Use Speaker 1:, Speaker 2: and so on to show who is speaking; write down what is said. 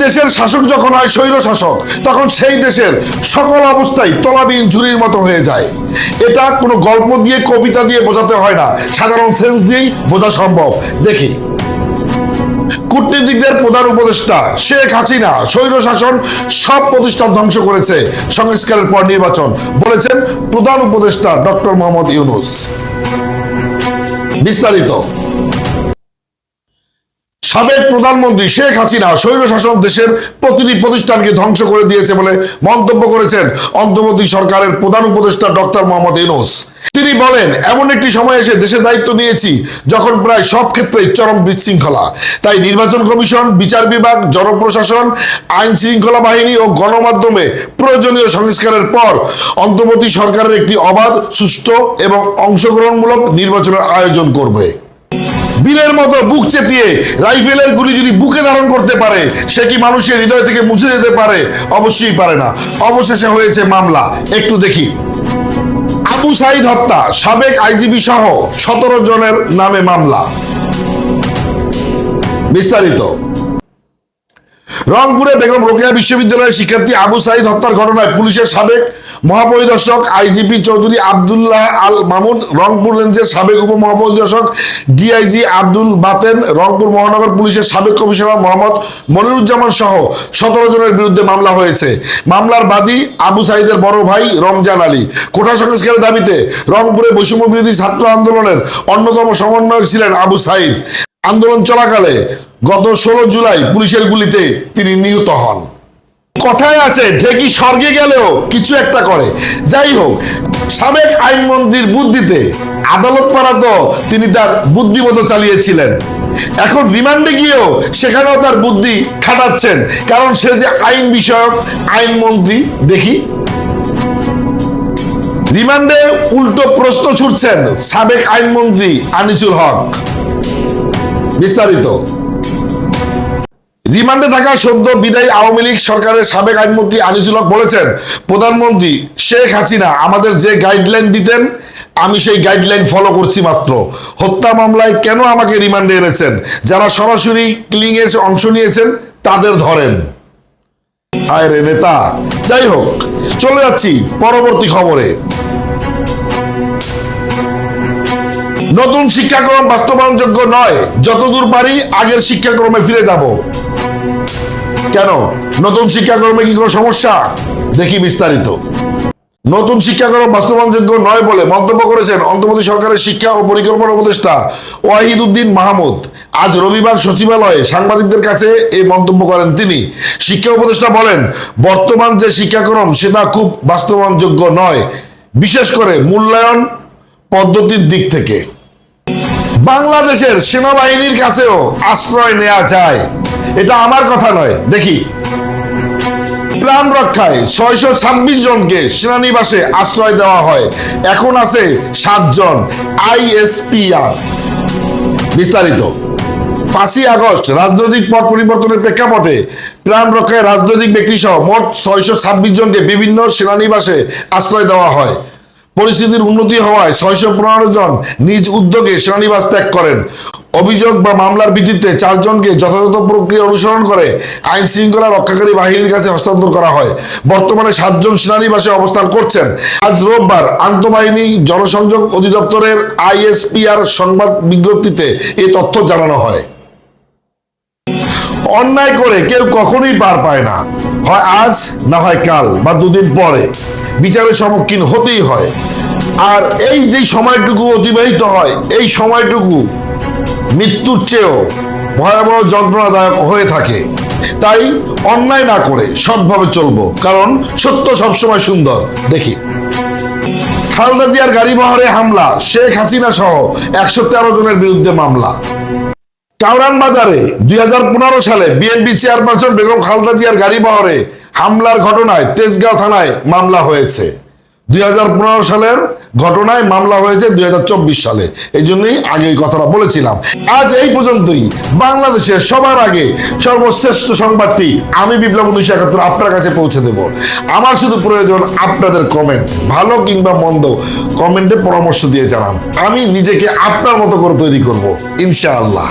Speaker 1: দেশের শাসক যখন হয় স্বৈর শাসক, তখন সেই দেশের সকল অবস্থাই তলাবিহীন ঝুড়ির মতো হয়ে যায়। এটা কোনো গল্প দিয়ে কবিতা দিয়ে বোঝাতে হয় না, সাধারণ সেন্স দিয়েই বোঝা সম্ভব। দেখি, কূটনীতিকদের প্রধান উপদেষ্টা শেখ হাসিনা স্বৈর শাসন সব প্রতিষ্ঠান ধ্বংস করেছে সংস্কারের পর নির্বাচন, বলেছেন প্রধান উপদেষ্টা ডক্টর মোহাম্মদ ইউনূস। বিস্তারিত। সাবেক প্রধানমন্ত্রী শেখ হাসিনা স্বৈরশাসন দেশের প্রতিটি প্রতিষ্ঠানকে ধ্বংস করে দিয়েছে বলে মন্তব্য করেছেন অন্তর্বর্তী সরকারের প্রধান উপদেষ্টা ডক্টর মোহাম্মদ ইউনূস। তিনি বলেন, এমন একটি সময় এসে দেশের দায়িত্ব নিয়েছি যখন প্রায় সব ক্ষেত্রেই চরম বিশৃঙ্খলা। তাই নির্বাচন কমিশন, বিচার বিভাগ, জনপ্রশাসন, আইন শৃঙ্খলা বাহিনী ও গণমাধ্যমে প্রয়োজনীয় সংস্কারের পর অন্তর্বর্তী সরকারের একটি অবাধ, সুষ্ঠু এবং অংশগ্রহণমূলক নির্বাচনের আয়োজন করবে। বীরের মতো বুক চেতিয়ে রাইফেলের গুলি যদি বুকে ধারণ করতে পারে, সে কি মানুষের হৃদয় থেকে মুছে যেতে পারে? অবশ্যই পারে না। অবশেষে হয়েছে মামলা। একটু দেখি। আবু সাইদ হত্যা, সাবেক আইজিপি সহ 17 জনের নামে মামলা। বিস্তারিত। রংপুরে বেগম রোকেয়া বিশ্ববিদ্যালয়ের শিক্ষার্থী আবু সাইদ হত্যার ঘটনায় পুলিশের সাবেক মহাপরিদর্শক আইজিপি চৌধুরী আব্দুল্লাহ আল মামুন, রংপুর রেঞ্জের সাবেক উপমহাপরিদর্শক ডিআইজি আব্দুল বাতেন, রংপুর মহানগর পুলিশের সাবেক কমিশনার মোহাম্মদ মনিরুজ্জামান সহ 17 জনের বিরুদ্ধে মামলা হয়েছে। মামলার বাদী আবু সাইদের বড় ভাই রমজান আলী। কোটা সংস্কারের দাবিতে রংপুরে বৈষম্য বিরোধী ছাত্র আন্দোলনের অন্যতম সমন্বয়ক ছিলেন আবু সাইদ। আন্দোলন চলাকালে গত 16 জুলাই পুলিশের গুলিতে তিনি নিহত হন। কথায় আছে, ঢেকি স্বর্গে গেলেও কিছু একটা করে। যাই হোক, সাবেক আইনমন্ত্রীর বুদ্ধিতে আদালত পাড়া তো তিনি তার বুদ্ধিমতো চালিয়েছিলেন। এখন রিমান্ডে গিয়েও সেখানেও তার বুদ্ধি খাটাচ্ছেন, কারণ সে যে আইন বিষয়ক আইনমন্ত্রী। দেখি, রিমান্ডে উল্টো প্রশ্ন ছুটছেন সাবেক আইনমন্ত্রী আনিসুল হক। বিস্তারিত। রিমান্ডে থাকা সদ্য বিদায়ী আওয়ামী লীগ সরকারের সাবেক আইনমন্ত্রী আনিসুল হক বলেছেন, প্রধানমন্ত্রী শেখ হাসিনা আমাদের যে গাইডলাইন দিতেন আমি সেই গাইডলাইন ফলো করছি মাত্র। হত্যা মামলায় কেন আমাকে রিমান্ডে এনেছেন? যারা সরাসরি কিলিং এ অংশ নিয়েছেন তাদের ধরেন। আয় রে নেতা। যাই হোক, চলে যাচ্ছি পরবর্তী খবরে। নতুন শিক্ষাক্রম বাস্তবায়নযোগ্য নয়, যতদূর পারি আগের শিক্ষাক্রমে ফিরে যাব। কেন? নতুন শিক্ষাক্রমে কি কোনো সমস্যা? দেখি বিস্তারিত। নতুন শিক্ষাক্রম বাস্তবায়নযোগ্য নয় বলে মন্তব্য করেছেন অন্তর্বর্তী সরকারের শিক্ষা ও পরিকল্পনা উপদেষ্টা ওয়াহিদ উদ্দিন মাহমুদ। আজ রবিবার সচিবালয়ে সাংবাদিকদের কাছে এই মন্তব্য করেন তিনি। শিক্ষা উপদেষ্টা বলেন, বর্তমান যে শিক্ষাক্রম সেটা খুব বাস্তবায়নযোগ্য নয়, বিশেষ করে মূল্যায়ন পদ্ধতির দিক থেকে। বাংলাদেশের সেনাবাহিনীর কাছেও আশ্রয় নেওয়া যায়, এটা আমার কথা নয়। দেখি, প্রাণ রক্ষায় 626 জনকে সেনানিবাসে আশ্রয় দেওয়া হয়, এখন আছে 7 জন আইএসপিআর। বিস্তারিত। 5ই আগস্ট রাজনৈতিক পট পরিবর্তনের প্রেক্ষাপটে প্রাণ রক্ষায় রাজনৈতিক ব্যক্তি সহ মোট 626 জনকে বিভিন্ন সেনানিবাসে আশ্রয় দেওয়া হয়। পরিস্থিতির উন্নতি হওয়ায় 615 জন নিজ উদ্যোগে সেনানিবাস ত্যাগ করেন। অভিযোগ বা মামলার ভিত্তিতে 4 জনকে যথাযথ প্রক্রিয়া অনুসরণ করে আইন শৃঙ্খলা রক্ষাকারী বাহিনীর কাছে হস্তান্তর করা হয়। বর্তমানে 7 জন সেনানিবাসে অবস্থান করছেন। আজ রোববার আন্তঃবাহিনী জনসংযোগ অধিদপ্তরের আইএসপিআর সংবাদ বিজ্ঞপ্তিতে এই তথ্য জানানো হয়। অন্যায় করে কেউ কখনোই পার পায় না, হয় আজ না হয় কাল বা 2 দিন পরে বিচারের সম্মুখীন হতেই হয়। আর এই যে সময়টুকু অতিবাহিত হয়, এই সময়টুকু মৃত্যুর চেয়েও ভয়াবহ যন্ত্রণাদায়ক হয়ে থাকে। তাই অন্যায় না করে সৎভাবে চলবো, কারণ সত্য সবসময় সুন্দর। দেখি, খালেদা জিয়ার গাড়ি বহরে হামলা, শেখ হাসিনা সহ 113 জনের বিরুদ্ধে মামলা। কাউরান বাজারে 2015 সালে বিএনপি চেয়ারপারসন বেগম খালেদা জিয়ার গাড়ি বহরে হামলার ঘটনায় তেজগাঁও থানায় মামলা হয়েছে। 2015 সালের ঘটনায় মামলা হয়েছে 2024 সালে। এই জন্যই আগে এই কথাটা বলেছিলাম। আজ এই পর্যন্তই। বাংলাদেশের সবার আগে সর্বশ্রেষ্ঠ সংবাদটি আমি বিপ্লব 1971 আপনার কাছে পৌঁছে দেব। আমার শুধু প্রয়োজন আপনাদের কমেন্ট, ভালো কিংবা মন্দ কমেন্টে পরামর্শ দিয়ে জানান। আমি নিজেকে আপনার মতো করে তৈরি করব, ইনশাআল্লাহ।